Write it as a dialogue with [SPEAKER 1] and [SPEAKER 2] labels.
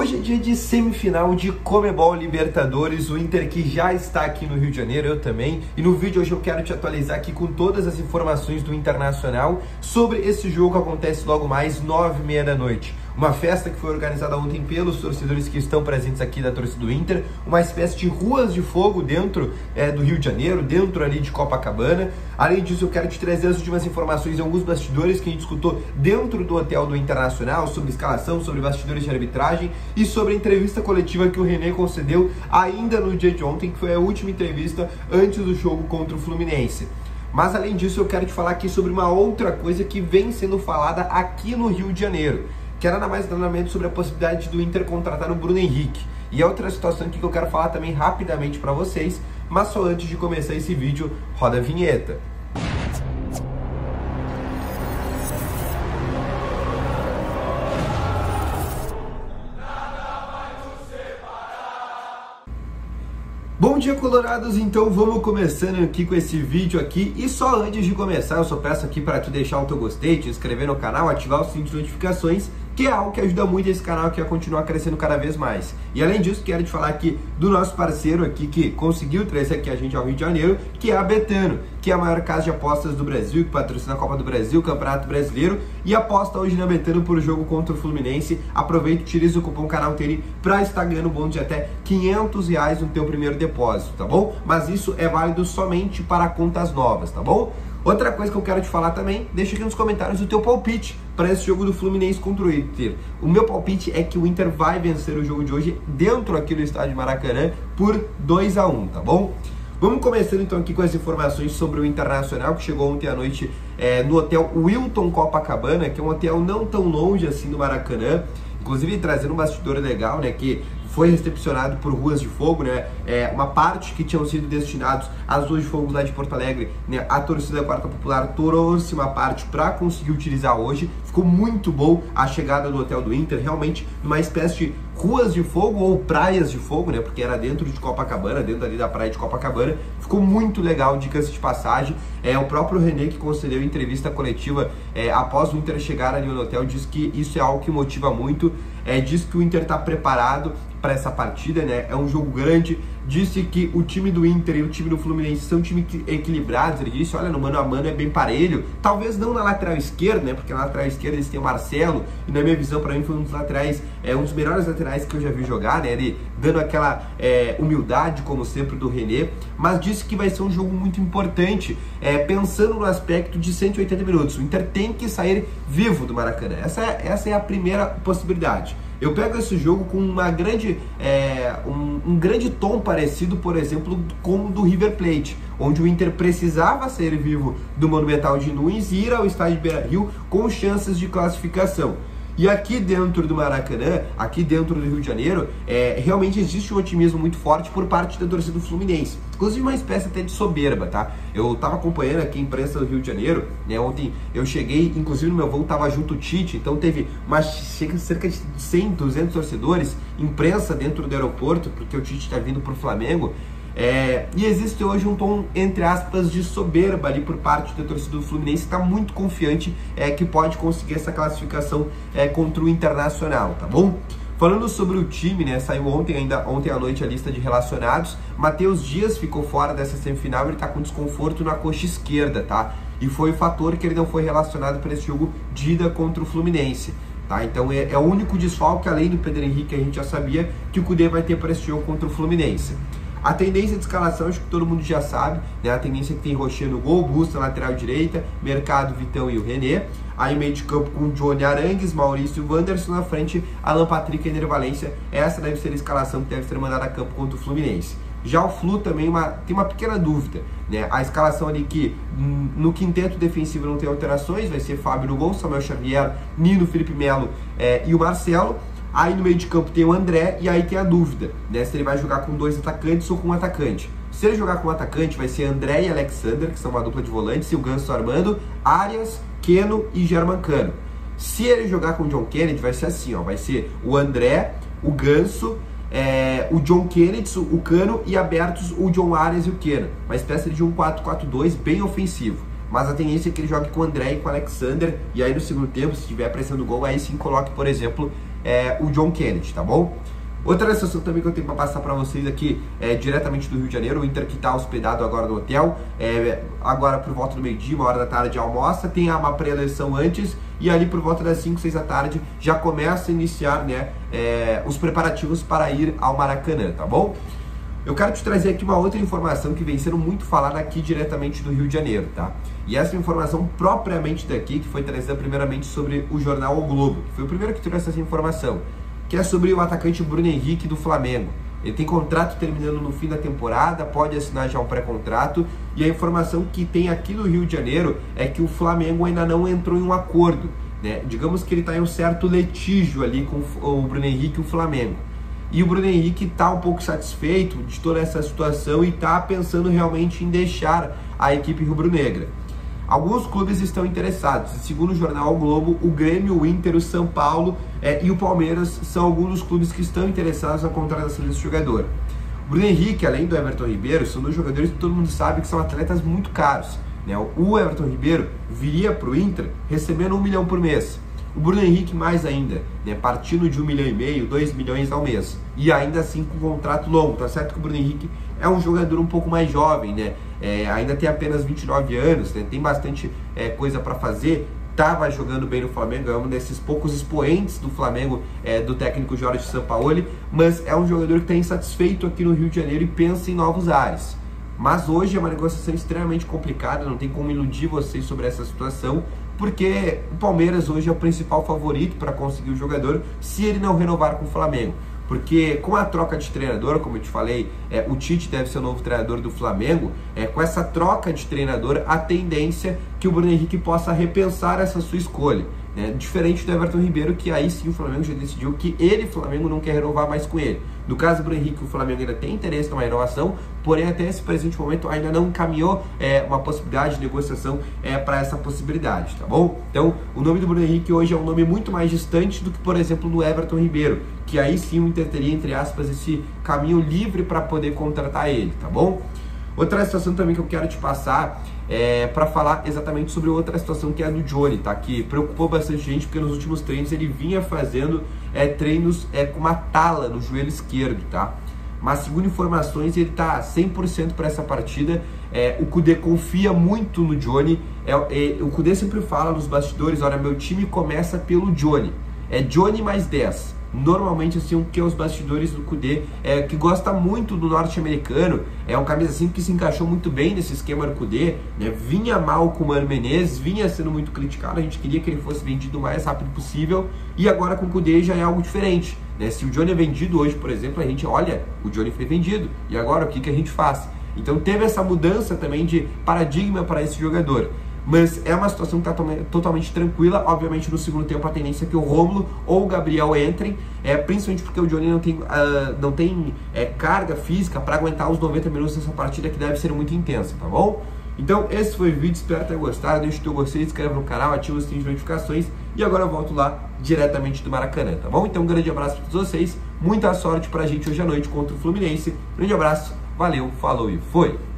[SPEAKER 1] Hoje é dia de semifinal de Conmebol Libertadores, o Inter que já está aqui no Rio de Janeiro, eu também. E no vídeo hoje eu quero te atualizar aqui com todas as informações do Internacional sobre esse jogo que acontece logo mais 9h30 da noite. Uma festa que foi organizada ontem pelos torcedores que estão presentes aqui da torcida do Inter, uma espécie de ruas de fogo dentro do Rio de Janeiro, dentro ali de Copacabana. Além disso, eu quero te trazer as últimas informações em alguns bastidores que a gente escutou dentro do hotel do Internacional, sobre escalação, sobre bastidores de arbitragem e sobre a entrevista coletiva que o René concedeu ainda no dia de ontem, que foi a última entrevista antes do jogo contra o Fluminense. Mas além disso, eu quero te falar aqui sobre uma outra coisa que vem sendo falada aqui no Rio de Janeiro, que era nada mais nada menos sobre a possibilidade do Inter contratar o Bruno Henrique. E é outra situação aqui que eu quero falar também rapidamente para vocês, mas só antes de começar esse vídeo, roda a vinheta. Bom dia, colorados! Então vamos começando aqui com esse vídeo aqui. E só antes de começar, eu só peço aqui para tu deixar o teu gostei, te inscrever no canal, ativar o sininho de notificações, que é algo que ajuda muito esse canal aqui a continuar crescendo cada vez mais. E além disso, quero te falar aqui do nosso parceiro aqui que conseguiu trazer aqui a gente ao Rio de Janeiro, que é a Betano, que é a maior casa de apostas do Brasil, que patrocina a Copa do Brasil, Campeonato Brasileiro, e aposta hoje na Betano por jogo contra o Fluminense. Aproveita e utiliza o cupom canal TN para estar ganhando bônus de até R$500 no teu primeiro depósito, tá bom? Mas isso é válido somente para contas novas, tá bom? Outra coisa que eu quero te falar também, deixa aqui nos comentários o teu palpite para esse jogo do Fluminense contra o Inter. O meu palpite é que o Inter vai vencer o jogo de hoje dentro aqui do estádio Maracanã por 2-1, tá bom? Vamos começando então aqui com as informações sobre o Internacional, que chegou ontem à noite no hotel Wilton Copacabana, que é um hotel não tão longe assim do Maracanã, inclusive trazendo um bastidor legal, né, que foi recepcionado por ruas de fogo, né? Uma parte que tinham sido destinados às ruas de fogo lá de Porto Alegre, né? A torcida da Quarta Popular trouxe uma parte para conseguir utilizar hoje. Ficou muito bom a chegada do hotel do Inter, realmente numa espécie de ruas de fogo ou praias de fogo, né? Porque era dentro de Copacabana, dentro ali da praia de Copacabana. Ficou muito legal, dicas de passagem. O próprio René, que concedeu entrevista coletiva após o Inter chegar ali no hotel, disse que isso é algo que motiva muito. Diz que o Inter está preparado para essa partida, né? É um jogo grande. Disse que o time do Inter e o time do Fluminense são times equilibrados. Ele disse, olha, no mano a mano é bem parelho. Talvez não na lateral esquerda, né? Porque na lateral esquerda eles têm o Marcelo, e na minha visão, para mim, foi um dos laterais, um dos melhores laterais que eu já vi jogar, né? Ele dando aquela humildade, como sempre, do René. Mas disse que vai ser um jogo muito importante, pensando no aspecto de 180 minutos. O Inter tem que sair vivo do Maracanã. Essa é a primeira possibilidade. Eu pego esse jogo com uma grande, um grande tom parecido, por exemplo, com o do River Plate, onde o Inter precisava sair vivo do Monumental de Nunes e ir ao estádio Beira-Rio com chances de classificação. E aqui dentro do Maracanã, aqui dentro do Rio de Janeiro, realmente existe um otimismo muito forte por parte da torcida do Fluminense. Inclusive uma espécie até de soberba, tá? Eu tava acompanhando aqui a imprensa do Rio de Janeiro, né? Ontem eu cheguei, inclusive no meu voo tava junto o Tite, então teve cerca de 100, 200 torcedores, imprensa dentro do aeroporto, porque o Tite tá vindo pro Flamengo. E existe hoje um tom, entre aspas, de soberba ali por parte da torcida do Fluminense, que está muito confiante que pode conseguir essa classificação contra o Internacional, tá bom? Falando sobre o time, né, saiu ontem à noite a lista de relacionados. Matheus Dias ficou fora dessa semifinal, ele tá com desconforto na coxa esquerda, tá? E foi o fator que ele não foi relacionado para esse jogo de ida contra o Fluminense. Tá? Então é o único desfalque, além do Pedro Henrique, que a gente já sabia que o Cudê vai ter para esse jogo contra o Fluminense. A tendência de escalação, acho que todo mundo já sabe, né? A tendência é que tem Rocher no gol, Busta na lateral direita, Mercado, Vitão e o René. Aí meio de campo com Johnny Arangues, Maurício e Wanderson na frente, Alan Patrick e Ener Valencia. Essa deve ser a escalação que deve ser mandada a campo contra o Fluminense. Já o Flu também tem uma pequena dúvida, né? A escalação ali que no quinteto defensivo não tem alterações, vai ser Fábio no gol, Samuel Xavier, Nino, Felipe Melo e o Marcelo. Aí no meio de campo tem o André, e aí tem a dúvida, né, se ele vai jogar com dois atacantes ou com um atacante. Se ele jogar com um atacante, vai ser André e Alexander, que são uma dupla de volantes, e o Ganso Armando, Arias, Keno e Germancano. Se ele jogar com o John Kennedy, vai ser assim, ó, vai ser o André, o Ganso, o John Kennedy, o Cano, e abertos o John Arias e o Keno. Uma espécie de um 4-4-2 bem ofensivo. Mas a tendência é que ele jogue com o André e com o Alexander, e aí no segundo tempo, se tiver pressão do gol, aí sim coloque, por exemplo, o John Kennedy, tá bom? Outra situação também que eu tenho para passar para vocês aqui diretamente do Rio de Janeiro, o Inter que está hospedado agora no hotel, agora por volta do meio-dia, 1h almoça, tem uma pré-eleição antes e ali por volta das 5, 6 da tarde já começa a iniciar, né, os preparativos para ir ao Maracanã, tá bom? Eu quero te trazer aqui uma outra informação que vem sendo muito falada aqui diretamente do Rio de Janeiro, tá? E essa informação propriamente daqui, que foi trazida primeiramente sobre o jornal O Globo, que foi o primeiro que trouxe essa informação, que é sobre o atacante Bruno Henrique do Flamengo. Ele tem contrato terminando no fim da temporada, pode assinar já um pré-contrato, e a informação que tem aqui no Rio de Janeiro é que o Flamengo ainda não entrou em um acordo, né? Digamos que ele está em um certo litígio ali com o Bruno Henrique e o Flamengo. E o Bruno Henrique está um pouco satisfeito de toda essa situação e está pensando realmente em deixar a equipe rubro-negra. Alguns clubes estão interessados, e segundo o jornal O Globo, o Grêmio, o Inter, o São Paulo e o Palmeiras são alguns dos clubes que estão interessados na contratação desse jogador. O Bruno Henrique, além do Everton Ribeiro, são dois jogadores que todo mundo sabe que são atletas muito caros, né? O Everton Ribeiro viria para o Inter recebendo 1 milhão por mês. O Bruno Henrique mais ainda, né, partindo de 1,5 milhão, 2 milhões ao mês. E ainda assim com um contrato longo. Tá certo que o Bruno Henrique é um jogador um pouco mais jovem, né? Ainda tem apenas 29 anos, né? Tem bastante coisa para fazer. Estava jogando bem no Flamengo, é um desses poucos expoentes do Flamengo, do técnico Jorge Sampaoli, mas é um jogador que está insatisfeito aqui no Rio de Janeiro e pensa em novos ares. Mas hoje é uma negociação extremamente complicada, não tem como iludir vocês sobre essa situação, porque o Palmeiras hoje é o principal favorito para conseguir o jogador se ele não renovar com o Flamengo. Porque com a troca de treinador, como eu te falei, o Tite deve ser o novo treinador do Flamengo, com essa troca de treinador, a tendência é que o Bruno Henrique possa repensar essa sua escolha. Diferente do Everton Ribeiro, que aí sim o Flamengo já decidiu que ele, Flamengo, não quer renovar mais com ele. No caso do Bruno Henrique, o Flamengo ainda tem interesse numa renovação, porém até esse presente momento ainda não encaminhou uma possibilidade de negociação para essa possibilidade, tá bom? Então, o nome do Bruno Henrique hoje é um nome muito mais distante do que, por exemplo, do Everton Ribeiro, que aí sim o Inter teria, entre aspas, esse caminho livre para poder contratar ele, tá bom? Outra situação também que eu quero te passar para falar exatamente sobre outra situação que é a do Johnny, tá? Que preocupou bastante gente porque nos últimos treinos ele vinha fazendo treinos com uma tala no joelho esquerdo, tá? Mas segundo informações ele tá 100% para essa partida. O Kudê confia muito no Johnny. O Kudê sempre fala nos bastidores: olha, meu time começa pelo Johnny. É Johnny mais 10. Normalmente assim, o que é os bastidores do Kudê, que gosta muito do norte-americano, é um camisa assim que se encaixou muito bem nesse esquema do Kudê, né? Vinha mal com o Mano Menezes, vinha sendo muito criticado, a gente queria que ele fosse vendido o mais rápido possível, e agora com o Kudê já é algo diferente, né? Se o Johnny é vendido hoje, por exemplo, a gente olha, o Johnny foi vendido, e agora o que a gente faz? Então teve essa mudança também de paradigma para esse jogador. Mas é uma situação que está totalmente tranquila. Obviamente no segundo tempo a tendência é que o Rômulo ou o Gabriel entrem, principalmente porque o Johnny não tem carga física para aguentar os 90 minutos dessa partida, que deve ser muito intensa, tá bom? Então esse foi o vídeo, espero ter gostado. Deixa o teu gostei, se inscreve no canal, ativa o sininho de notificações, e agora eu volto lá diretamente do Maracanã, tá bom? Então um grande abraço para todos vocês, muita sorte pra gente hoje à noite contra o Fluminense. Grande abraço, valeu, falou e foi!